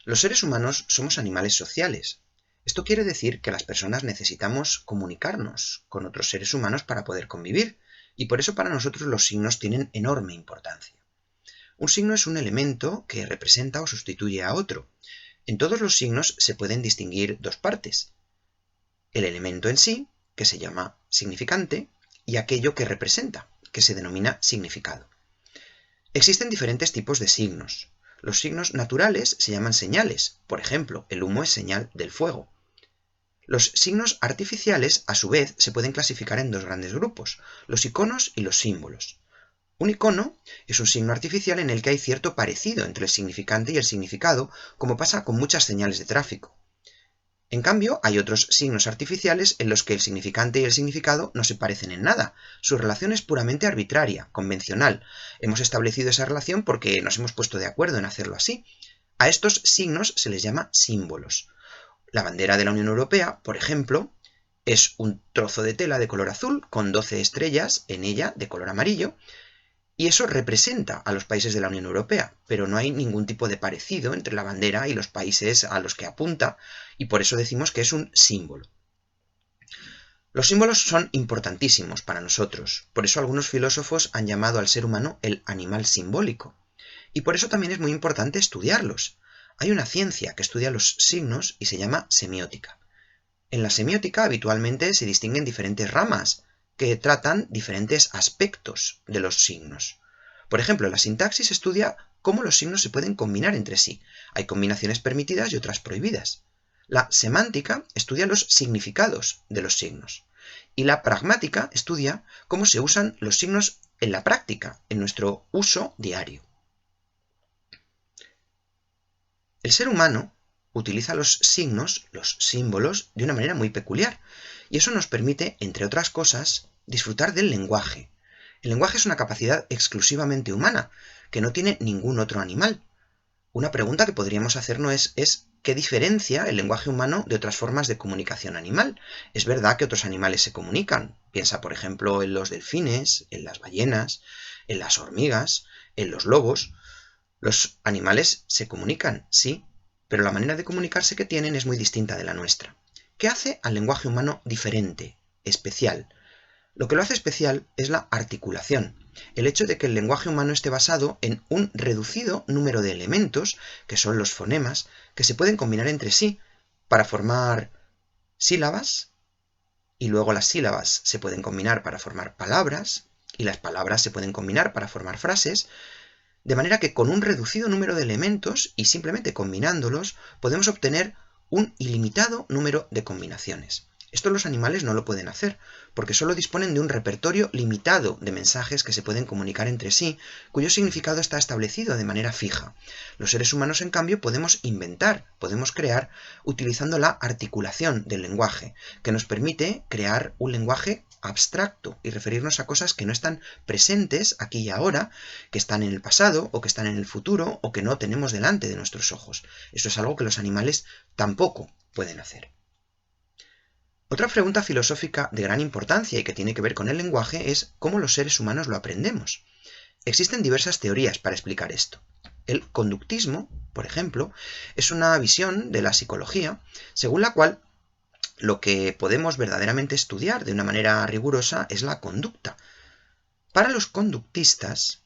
Los seres humanos somos animales sociales. Esto quiere decir que las personas necesitamos comunicarnos con otros seres humanos para poder convivir, y por eso para nosotros los signos tienen enorme importancia. Un signo es un elemento que representa o sustituye a otro. En todos los signos se pueden distinguir dos partes: el elemento en sí, que se llama significante, y aquello que representa, que se denomina significado. Existen diferentes tipos de signos. Los signos naturales se llaman señales. Por ejemplo, el humo es señal del fuego. Los signos artificiales, a su vez, se pueden clasificar en dos grandes grupos: los iconos y los símbolos. Un icono es un signo artificial en el que hay cierto parecido entre el significante y el significado, como pasa con muchas señales de tráfico. En cambio, hay otros signos artificiales en los que el significante y el significado no se parecen en nada. Su relación es puramente arbitraria, convencional. Hemos establecido esa relación porque nos hemos puesto de acuerdo en hacerlo así. A estos signos se les llama símbolos. La bandera de la Unión Europea, por ejemplo, es un trozo de tela de color azul con 12 estrellas en ella de color amarillo, y eso representa a los países de la Unión Europea, pero no hay ningún tipo de parecido entre la bandera y los países a los que apunta, y por eso decimos que es un símbolo. Los símbolos son importantísimos para nosotros, por eso algunos filósofos han llamado al ser humano el animal simbólico, y por eso también es muy importante estudiarlos. Hay una ciencia que estudia los signos y se llama semiótica. En la semiótica habitualmente se distinguen diferentes ramas que tratan diferentes aspectos de los signos. Por ejemplo, la sintaxis estudia cómo los signos se pueden combinar entre sí. Hay combinaciones permitidas y otras prohibidas. La semántica estudia los significados de los signos. Y la pragmática estudia cómo se usan los signos en la práctica, en nuestro uso diario. El ser humano utiliza los signos, los símbolos, de una manera muy peculiar, y eso nos permite, entre otras cosas, disfrutar del lenguaje. El lenguaje es una capacidad exclusivamente humana, que no tiene ningún otro animal. Una pregunta que podríamos hacernos es ¿qué diferencia el lenguaje humano de otras formas de comunicación animal? Es verdad que otros animales se comunican. Piensa, por ejemplo, en los delfines, en las ballenas, en las hormigas, en los lobos. Los animales se comunican, sí, pero la manera de comunicarse que tienen es muy distinta de la nuestra. ¿Qué hace al lenguaje humano diferente, especial? Lo que lo hace especial es la articulación, el hecho de que el lenguaje humano esté basado en un reducido número de elementos, que son los fonemas, que se pueden combinar entre sí para formar sílabas, y luego las sílabas se pueden combinar para formar palabras, y las palabras se pueden combinar para formar frases, de manera que con un reducido número de elementos y simplemente combinándolos podemos obtener un ilimitado número de combinaciones. Esto los animales no lo pueden hacer, porque solo disponen de un repertorio limitado de mensajes que se pueden comunicar entre sí, cuyo significado está establecido de manera fija. Los seres humanos, en cambio, podemos inventar, podemos crear, utilizando la articulación del lenguaje, que nos permite crear un lenguaje abstracto y referirnos a cosas que no están presentes aquí y ahora, que están en el pasado o que están en el futuro o que no tenemos delante de nuestros ojos. Eso es algo que los animales tampoco pueden hacer. Otra pregunta filosófica de gran importancia y que tiene que ver con el lenguaje es cómo los seres humanos lo aprendemos. Existen diversas teorías para explicar esto. El conductismo, por ejemplo, es una visión de la psicología según la cual lo que podemos verdaderamente estudiar de una manera rigurosa es la conducta. Para los conductistas,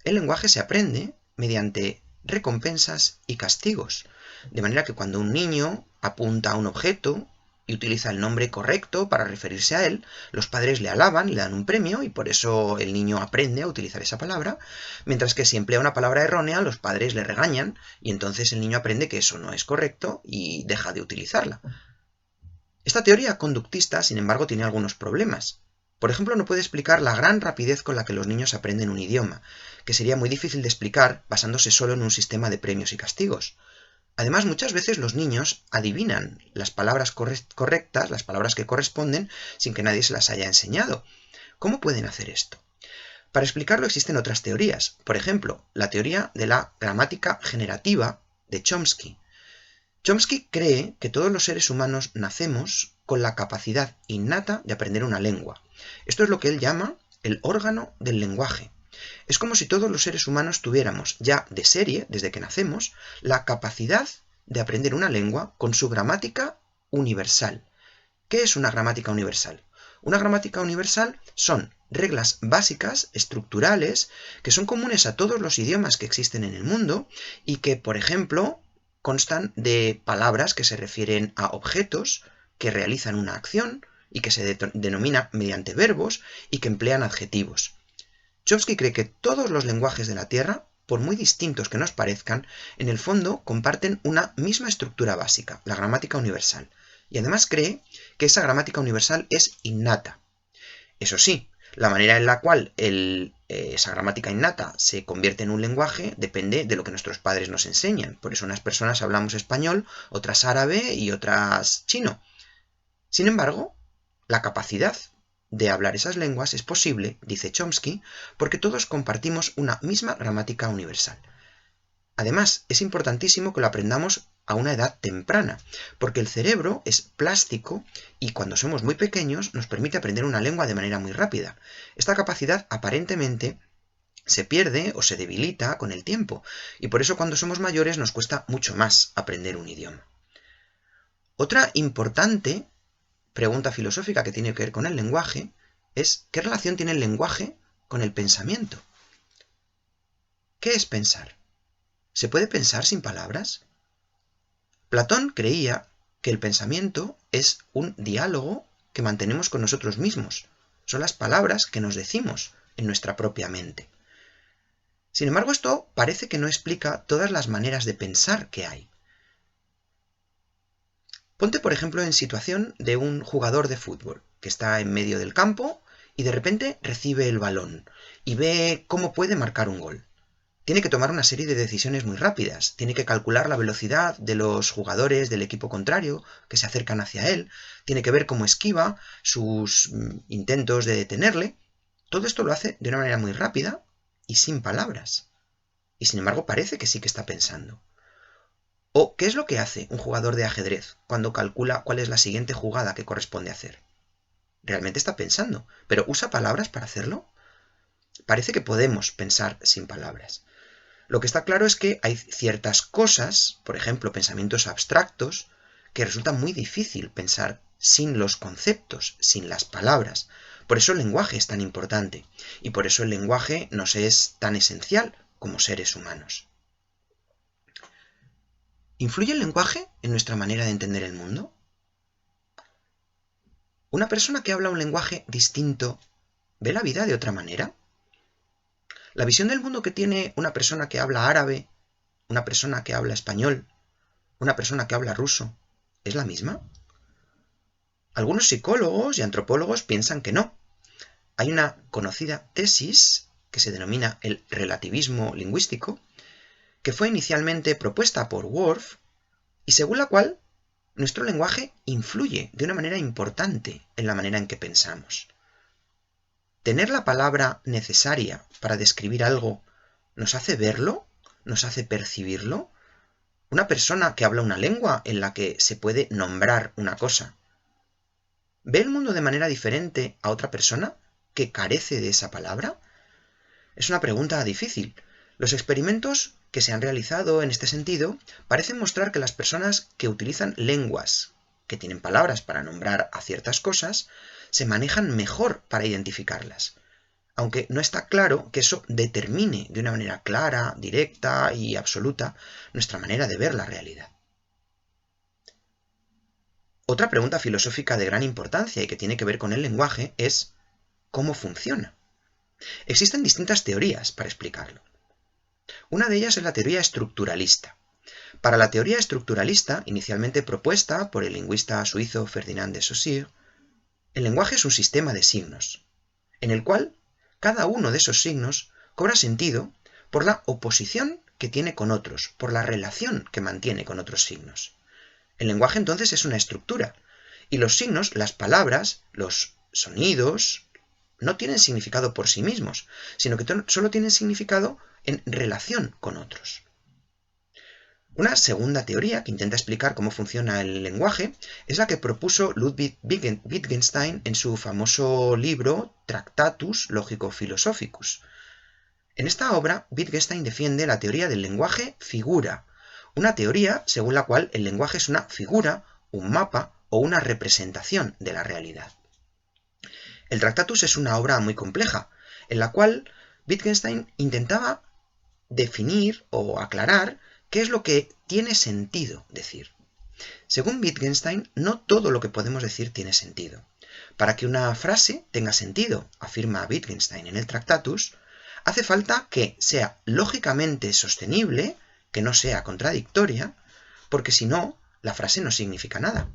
el lenguaje se aprende mediante recompensas y castigos, de manera que cuando un niño apunta a un objeto y utiliza el nombre correcto para referirse a él, los padres le alaban y le dan un premio y por eso el niño aprende a utilizar esa palabra, mientras que si emplea una palabra errónea, los padres le regañan y entonces el niño aprende que eso no es correcto y deja de utilizarla. Esta teoría conductista, sin embargo, tiene algunos problemas. Por ejemplo, no puede explicar la gran rapidez con la que los niños aprenden un idioma, que sería muy difícil de explicar basándose solo en un sistema de premios y castigos. Además, muchas veces los niños adivinan las palabras correctas, las palabras que corresponden, sin que nadie se las haya enseñado. ¿Cómo pueden hacer esto? Para explicarlo existen otras teorías. Por ejemplo, la teoría de la gramática generativa de Chomsky. Chomsky cree que todos los seres humanos nacemos con la capacidad innata de aprender una lengua. Esto es lo que él llama el órgano del lenguaje. Es como si todos los seres humanos tuviéramos ya de serie, desde que nacemos, la capacidad de aprender una lengua con su gramática universal. ¿Qué es una gramática universal? Una gramática universal son reglas básicas, estructurales, que son comunes a todos los idiomas que existen en el mundo y que, por ejemplo, constan de palabras que se refieren a objetos que realizan una acción y que se denomina mediante verbos y que emplean adjetivos. Chomsky cree que todos los lenguajes de la Tierra, por muy distintos que nos parezcan, en el fondo comparten una misma estructura básica, la gramática universal. Y además cree que esa gramática universal es innata. Eso sí, la manera en la cual esa gramática innata se convierte en un lenguaje depende de lo que nuestros padres nos enseñan. Por eso unas personas hablamos español, otras árabe y otras chino. Sin embargo, la capacidad de hablar esas lenguas es posible, dice Chomsky, porque todos compartimos una misma gramática universal. Además, es importantísimo que lo aprendamos a una edad temprana, porque el cerebro es plástico y cuando somos muy pequeños nos permite aprender una lengua de manera muy rápida. Esta capacidad aparentemente se pierde o se debilita con el tiempo, y por eso cuando somos mayores nos cuesta mucho más aprender un idioma. Otra importante pregunta filosófica que tiene que ver con el lenguaje es ¿qué relación tiene el lenguaje con el pensamiento? ¿Qué es pensar? ¿Se puede pensar sin palabras? Platón creía que el pensamiento es un diálogo que mantenemos con nosotros mismos. Son las palabras que nos decimos en nuestra propia mente. Sin embargo, esto parece que no explica todas las maneras de pensar que hay. Ponte, por ejemplo, en situación de un jugador de fútbol que está en medio del campo y de repente recibe el balón y ve cómo puede marcar un gol. Tiene que tomar una serie de decisiones muy rápidas. Tiene que calcular la velocidad de los jugadores del equipo contrario que se acercan hacia él. Tiene que ver cómo esquiva sus intentos de detenerle. Todo esto lo hace de una manera muy rápida y sin palabras. Y sin embargo parece que sí que está pensando. ¿O qué es lo que hace un jugador de ajedrez cuando calcula cuál es la siguiente jugada que corresponde hacer? Realmente está pensando, pero ¿usa palabras para hacerlo? Parece que podemos pensar sin palabras. Lo que está claro es que hay ciertas cosas, por ejemplo, pensamientos abstractos, que resultan muy difícil pensar sin los conceptos, sin las palabras. Por eso el lenguaje es tan importante, y por eso el lenguaje nos es tan esencial como seres humanos. ¿Influye el lenguaje en nuestra manera de entender el mundo? ¿Una persona que habla un lenguaje distinto ve la vida de otra manera? ¿La visión del mundo que tiene una persona que habla árabe, una persona que habla español, una persona que habla ruso, es la misma? Algunos psicólogos y antropólogos piensan que no. Hay una conocida tesis que se denomina el relativismo lingüístico, que fue inicialmente propuesta por Worf y según la cual nuestro lenguaje influye de una manera importante en la manera en que pensamos. ¿Tener la palabra necesaria para describir algo nos hace verlo? ¿Nos hace percibirlo? Una persona que habla una lengua en la que se puede nombrar una cosa, ¿ve el mundo de manera diferente a otra persona que carece de esa palabra? Es una pregunta difícil. Los experimentos que se han realizado en este sentido parecen mostrar que las personas que utilizan lenguas que tienen palabras para nombrar a ciertas cosas se manejan mejor para identificarlas, aunque no está claro que eso determine de una manera clara, directa y absoluta nuestra manera de ver la realidad. Otra pregunta filosófica de gran importancia y que tiene que ver con el lenguaje es ¿cómo funciona? Existen distintas teorías para explicarlo. Una de ellas es la teoría estructuralista. Para la teoría estructuralista, inicialmente propuesta por el lingüista suizo Ferdinand de Saussure, el lenguaje es un sistema de signos, en el cual cada uno de esos signos cobra sentido por la oposición que tiene con otros, por la relación que mantiene con otros signos. El lenguaje entonces es una estructura, y los signos, las palabras, los sonidos, no tienen significado por sí mismos, sino que solo tienen significado en relación con otros. Una segunda teoría que intenta explicar cómo funciona el lenguaje es la que propuso Ludwig Wittgenstein en su famoso libro Tractatus Logico-Philosophicus. En esta obra, Wittgenstein defiende la teoría del lenguaje figura, Una teoría según la cual el lenguaje es una figura, un mapa o una representación de la realidad. El Tractatus es una obra muy compleja, en la cual Wittgenstein intentaba definir o aclarar qué es lo que tiene sentido decir. Según Wittgenstein, no todo lo que podemos decir tiene sentido. Para que una frase tenga sentido, afirma Wittgenstein en el Tractatus, hace falta que sea lógicamente sostenible, que no sea contradictoria, porque si no, la frase no significa nada.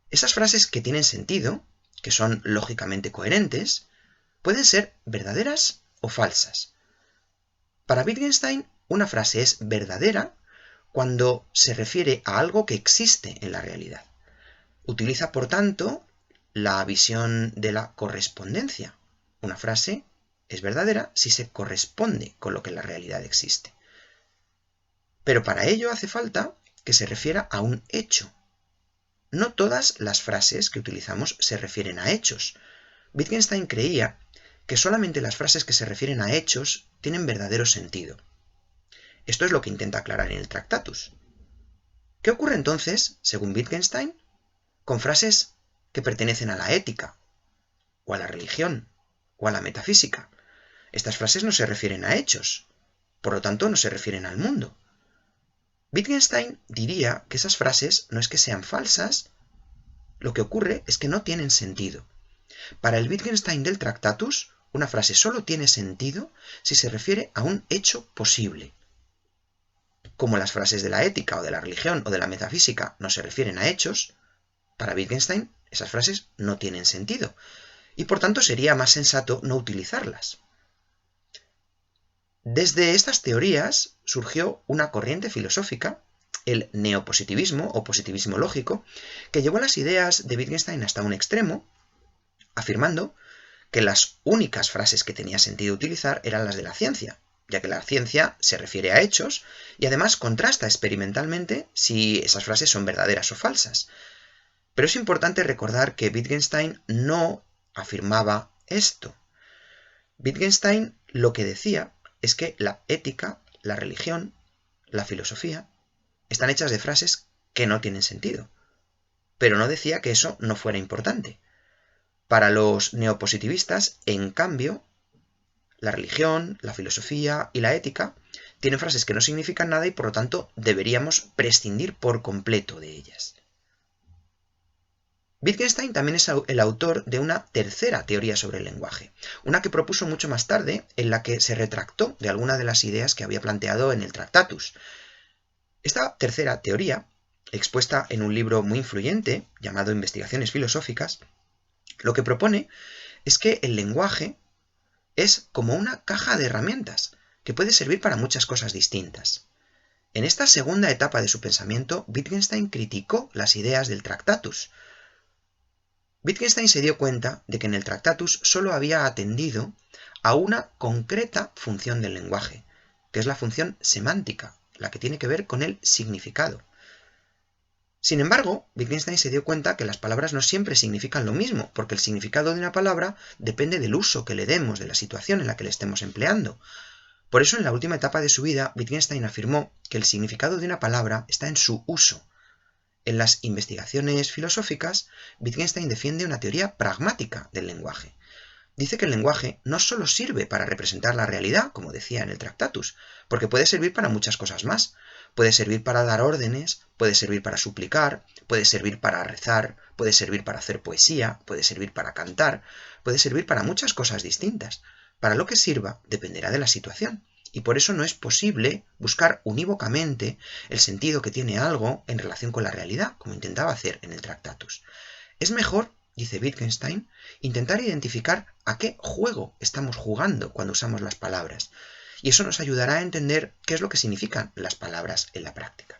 Esas frases que tienen sentido, que son lógicamente coherentes, pueden ser verdaderas o falsas. Para Wittgenstein, una frase es verdadera cuando se refiere a algo que existe en la realidad. Utiliza, por tanto, la visión de la correspondencia. Una frase es verdadera si se corresponde con lo que en la realidad existe. Pero para ello hace falta que se refiera a un hecho. No todas las frases que utilizamos se refieren a hechos. Wittgenstein creía que solamente las frases que se refieren a hechos tienen verdadero sentido. Esto es lo que intenta aclarar en el Tractatus. ¿Qué ocurre entonces, según Wittgenstein, con frases que pertenecen a la ética, o a la religión, o a la metafísica? Estas frases no se refieren a hechos, por lo tanto no se refieren al mundo. Wittgenstein diría que esas frases no es que sean falsas, lo que ocurre es que no tienen sentido. Para el Wittgenstein del Tractatus, una frase solo tiene sentido si se refiere a un hecho posible. Como las frases de la ética o de la religión o de la metafísica no se refieren a hechos, para Wittgenstein esas frases no tienen sentido y por tanto sería más sensato no utilizarlas. Desde estas teorías surgió una corriente filosófica, el neopositivismo o positivismo lógico, que llevó las ideas de Wittgenstein hasta un extremo, afirmando que las únicas frases que tenía sentido utilizar eran las de la ciencia, ya que la ciencia se refiere a hechos y además contrasta experimentalmente si esas frases son verdaderas o falsas. Pero es importante recordar que Wittgenstein no afirmaba esto. Wittgenstein lo que decía es que la ética, la religión, la filosofía están hechas de frases que no tienen sentido. Pero no decía que eso no fuera importante. Para los neopositivistas, en cambio, la religión, la filosofía y la ética tienen frases que no significan nada y por lo tanto deberíamos prescindir por completo de ellas. Wittgenstein también es el autor de una tercera teoría sobre el lenguaje, una que propuso mucho más tarde, en la que se retractó de alguna de las ideas que había planteado en el Tractatus. Esta tercera teoría, expuesta en un libro muy influyente llamado Investigaciones filosóficas, lo que propone es que el lenguaje es como una caja de herramientas que puede servir para muchas cosas distintas. En esta segunda etapa de su pensamiento, Wittgenstein criticó las ideas del Tractatus. Wittgenstein se dio cuenta de que en el Tractatus solo había atendido a una concreta función del lenguaje, que es la función semántica, la que tiene que ver con el significado. Sin embargo, Wittgenstein se dio cuenta que las palabras no siempre significan lo mismo, porque el significado de una palabra depende del uso que le demos, de la situación en la que le estemos empleando. Por eso, en la última etapa de su vida, Wittgenstein afirmó que el significado de una palabra está en su uso. En las investigaciones filosóficas, Wittgenstein defiende una teoría pragmática del lenguaje. Dice que el lenguaje no solo sirve para representar la realidad, como decía en el Tractatus, porque puede servir para muchas cosas más. Puede servir para dar órdenes, puede servir para suplicar, puede servir para rezar, puede servir para hacer poesía, puede servir para cantar, puede servir para muchas cosas distintas. Para lo que sirva dependerá de la situación. Y por eso no es posible buscar unívocamente el sentido que tiene algo en relación con la realidad, como intentaba hacer en el Tractatus. Es mejor, dice Wittgenstein, intentar identificar a qué juego estamos jugando cuando usamos las palabras, y eso nos ayudará a entender qué es lo que significan las palabras en la práctica.